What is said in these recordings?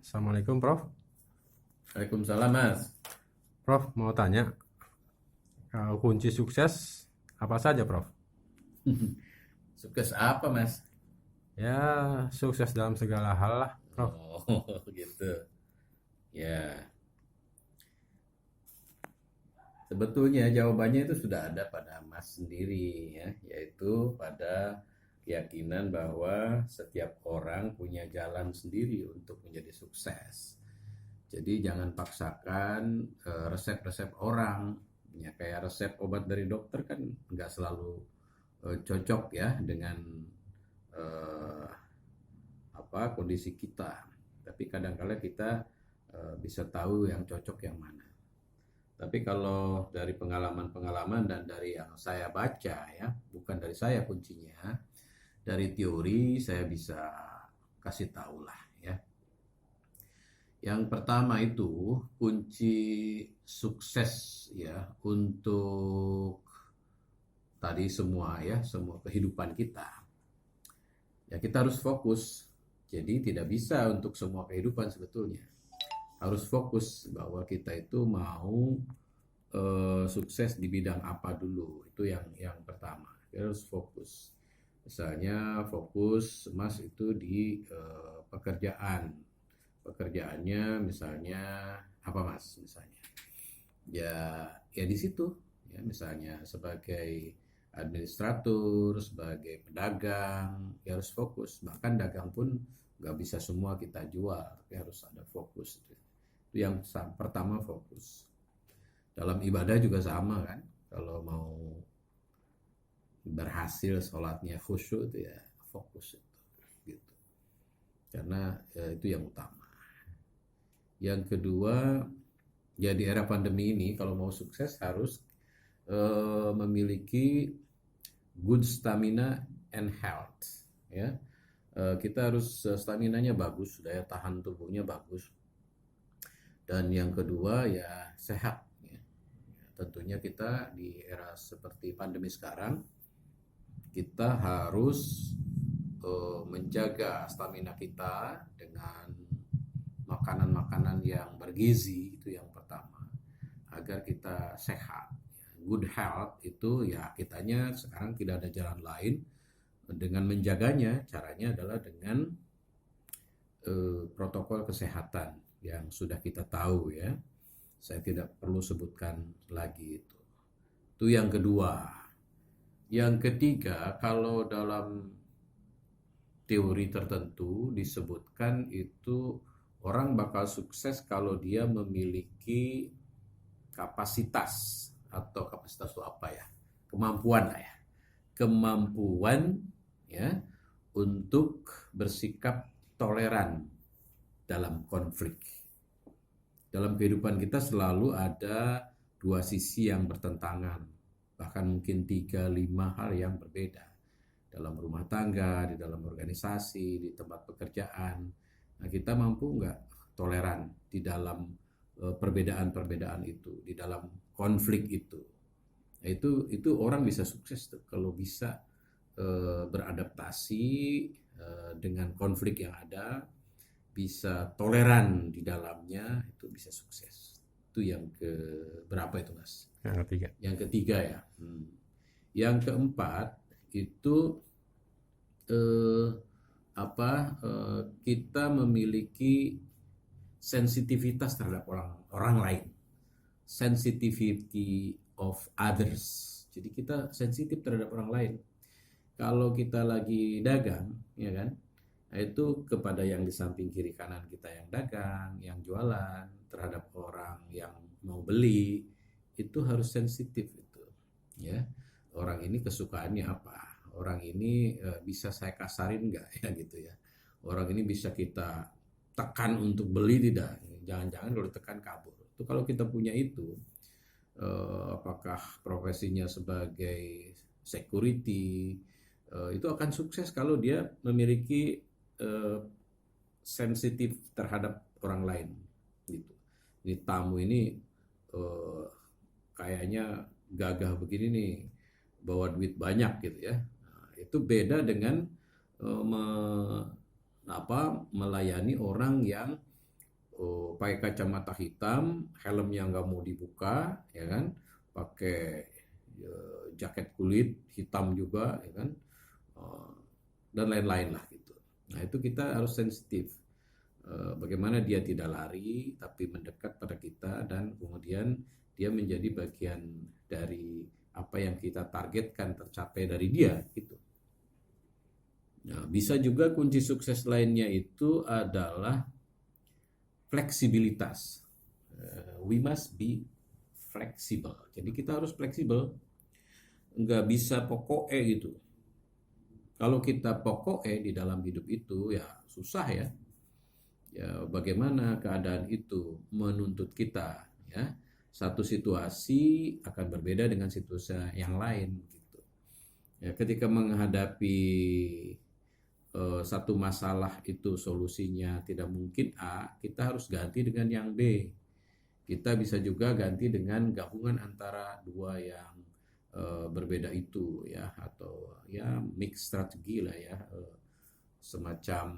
Assalamualaikum, Prof. Waalaikumsalam Mas. Prof, mau tanya, kunci sukses apa saja, Prof? Sukses apa Mas? Ya, sukses dalam segala hal lah, Prof. Oh gitu. Ya, sebetulnya jawabannya itu sudah ada pada Mas sendiri ya, yaitu pada keyakinan bahwa setiap orang punya jalan sendiri untuk menjadi sukses. Jadi jangan paksakan resep-resep orang. Ya kayak resep obat dari dokter kan nggak selalu cocok ya dengan eh, kondisi kita. Tapi kadang-kala kita bisa tahu yang cocok yang mana. Tapi kalau dari pengalaman-pengalaman dan dari yang saya baca ya, bukan dari saya kuncinya, dari teori saya bisa kasih tahu lah ya. Yang pertama itu kunci sukses ya untuk tadi semua ya, semua kehidupan kita. Ya kita harus fokus. Jadi tidak bisa untuk semua kehidupan sebetulnya. Harus fokus bahwa kita itu mau sukses di bidang apa dulu. Itu yang pertama. Kita harus fokus. Misalnya fokus Mas itu di pekerjaan. Pekerjaannya misalnya apa Mas misalnya? Ya di situ ya misalnya sebagai administratur, sebagai pedagang, ya harus fokus. Bahkan dagang pun nggak bisa semua kita jual, tapi harus ada fokus. Itu yang pertama fokus. Dalam ibadah juga sama kan. Kalau mau berhasil sholatnya khusyuk itu ya fokus itu, gitu. Karena ya, itu yang utama. Yang kedua, ya di era pandemi ini kalau mau sukses harus memiliki good stamina and health ya. Kita harus staminanya bagus, daya tahan tubuhnya bagus, dan yang kedua ya sehat ya. Tentunya kita di era seperti pandemi sekarang kita harus menjaga stamina kita dengan makanan-makanan yang bergizi, itu yang pertama, agar kita sehat. Good health itu ya kitanya sekarang tidak ada jalan lain dengan menjaganya. Caranya adalah dengan protokol kesehatan yang sudah kita tahu ya. Saya tidak perlu sebutkan lagi itu. Itu yang kedua. Yang ketiga, kalau dalam teori tertentu disebutkan itu orang bakal sukses kalau dia memiliki kapasitas, atau kapasitas itu apa ya? Kemampuan lah ya. Kemampuan ya untuk bersikap toleran dalam konflik. Dalam kehidupan kita selalu ada dua sisi yang bertentangan, bahkan mungkin 3-5 hal yang berbeda. Dalam rumah tangga, di dalam organisasi, di tempat pekerjaan. Nah, kita mampu nggak toleran di dalam perbedaan-perbedaan itu, di dalam konflik itu. Nah, itu orang bisa sukses tuh kalau bisa beradaptasi dengan konflik yang ada, bisa toleran di dalamnya, itu bisa sukses. Itu yang ke berapa itu Mas? Yang ketiga. Yang ketiga ya. Yang keempat itu eh, kita memiliki sensitivitas terhadap orang lain, sensitivity of others. Jadi kita sensitif terhadap orang lain. Kalau kita lagi dagang, ya kan, nah itu kepada yang di samping kiri kanan kita yang dagang, yang jualan, terhadap orang yang mau beli, itu harus sensitif itu, ya. Orang ini kesukaannya apa? Orang ini bisa saya kasarin nggak ya gitu ya? Orang ini bisa kita tekan untuk beli tidak? Jangan-jangan kalau ditekan kabur. Itu kalau kita punya itu, apakah profesinya sebagai security, itu akan sukses kalau dia memiliki eh, sensitif terhadap orang lain gitu. Ini tamu ini eh, kayaknya gagah begini nih, bawa duit banyak gitu ya. Nah, itu beda dengan melayani orang yang pakai kacamata hitam, helmnya nggak mau dibuka, ya kan, pakai jaket kulit hitam juga, ya kan, dan lain-lain lah gitu. Nah itu kita harus sensitif. Bagaimana dia tidak lari tapi mendekat pada kita dan kemudian dia menjadi bagian dari apa yang kita targetkan tercapai dari dia gitu. Nah, bisa juga kunci sukses lainnya itu adalah fleksibilitas. We must be flexible. Jadi kita harus fleksibel. Nggak bisa pokoknya gitu. Kalau kita pokoknya di dalam hidup itu ya susah ya. Ya bagaimana keadaan itu menuntut kita ya. Satu situasi akan berbeda dengan situasi yang lain gitu. Ya, ketika menghadapi satu masalah itu solusinya tidak mungkin A, kita harus ganti dengan yang B. Kita bisa juga ganti dengan gabungan antara dua yang berbeda itu ya, atau ya mix strategi lah ya, semacam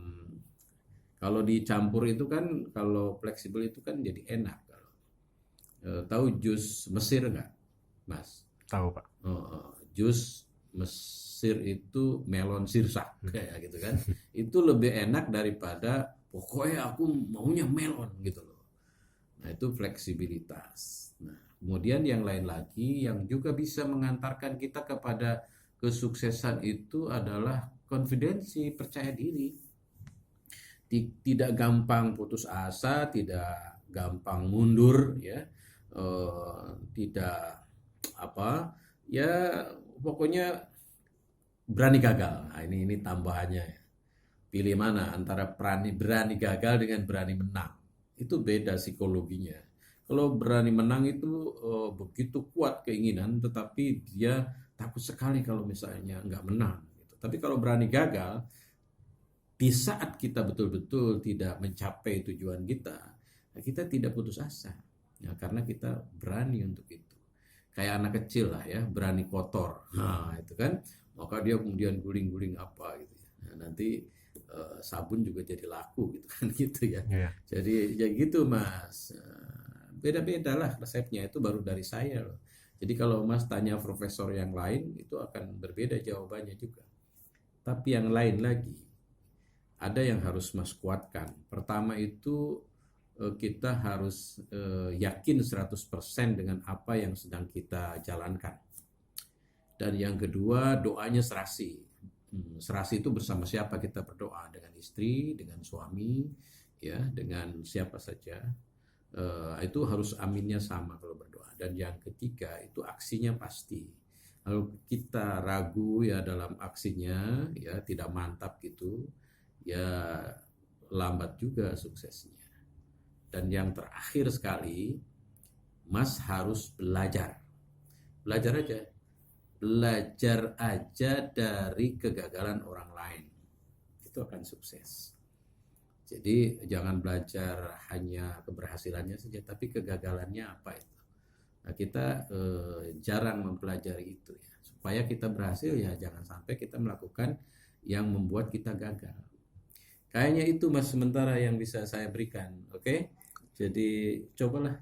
kalau dicampur itu kan, kalau fleksibel itu kan jadi enak. Tahu jus Mesir nggak, Mas? Tahu, Pak. Jus Mesir itu melon sirsa kayak gitu kan. Itu lebih enak daripada pokoknya aku maunya melon gitu loh. Nah, itu fleksibilitas. Nah, kemudian yang lain lagi yang juga bisa mengantarkan kita kepada kesuksesan itu adalah konfidensi, percaya diri. Tidak gampang putus asa, tidak gampang mundur ya, tidak apa ya, pokoknya berani gagal. Nah, ini tambahannya ya. Pilih mana antara berani gagal dengan berani menang. Itu beda psikologinya. Kalau berani menang itu begitu kuat keinginan, tetapi dia takut sekali kalau misalnya nggak menang gitu. Tapi kalau berani gagal, di saat kita betul-betul tidak mencapai tujuan kita, kita tidak putus asa ya, karena kita berani untuk itu. Kayak anak kecil lah ya, berani kotor. Nah itu kan, maka dia kemudian guling-guling apa gitu. Nah, nanti sabun juga jadi laku gitu kan gitu ya. Iya. Jadi ya gitu Mas. Beda-beda lah resepnya, itu baru dari saya loh. Jadi kalau Mas tanya profesor yang lain itu akan berbeda jawabannya juga. Tapi yang lain lagi, ada yang harus Mas kuatkan. Pertama itu kita harus yakin 100% dengan apa yang sedang kita jalankan. Dan yang kedua, doanya serasi. Serasi itu bersama siapa kita berdoa, dengan istri, dengan suami, ya, dengan siapa saja. Itu harus aminnya sama kalau berdoa. Dan yang ketiga itu aksinya pasti. Kalau kita ragu ya dalam aksinya, ya tidak mantap gitu, ya lambat juga suksesnya. Dan yang terakhir sekali, Mas harus belajar. Belajar aja. Belajar aja dari kegagalan orang lain. Itu akan sukses. Jadi jangan belajar hanya keberhasilannya saja, tapi kegagalannya apa itu. Nah, kita jarang mempelajari itu ya. Supaya kita berhasil ya jangan sampai kita melakukan yang membuat kita gagal. Kayaknya itu Mas sementara yang bisa saya berikan, oke? Jadi cobalah,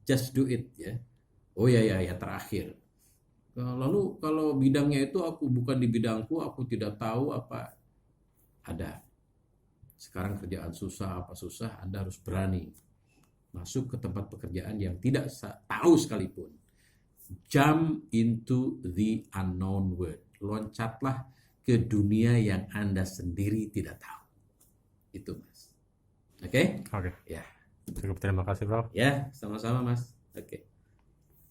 just do it ya. Oh ya terakhir. Lalu kalau bidangnya itu aku bukan di bidangku, aku tidak tahu apa. Ada. Sekarang kerjaan susah, apa susah, Anda harus berani masuk ke tempat pekerjaan yang tidak tahu sekalipun. Jump into the unknown world. Loncatlah ke dunia yang Anda sendiri tidak tahu. Itu Mas. Oke? Oke. Ya. Cukup, terima kasih, Prof. Ya, sama-sama Mas. Oke.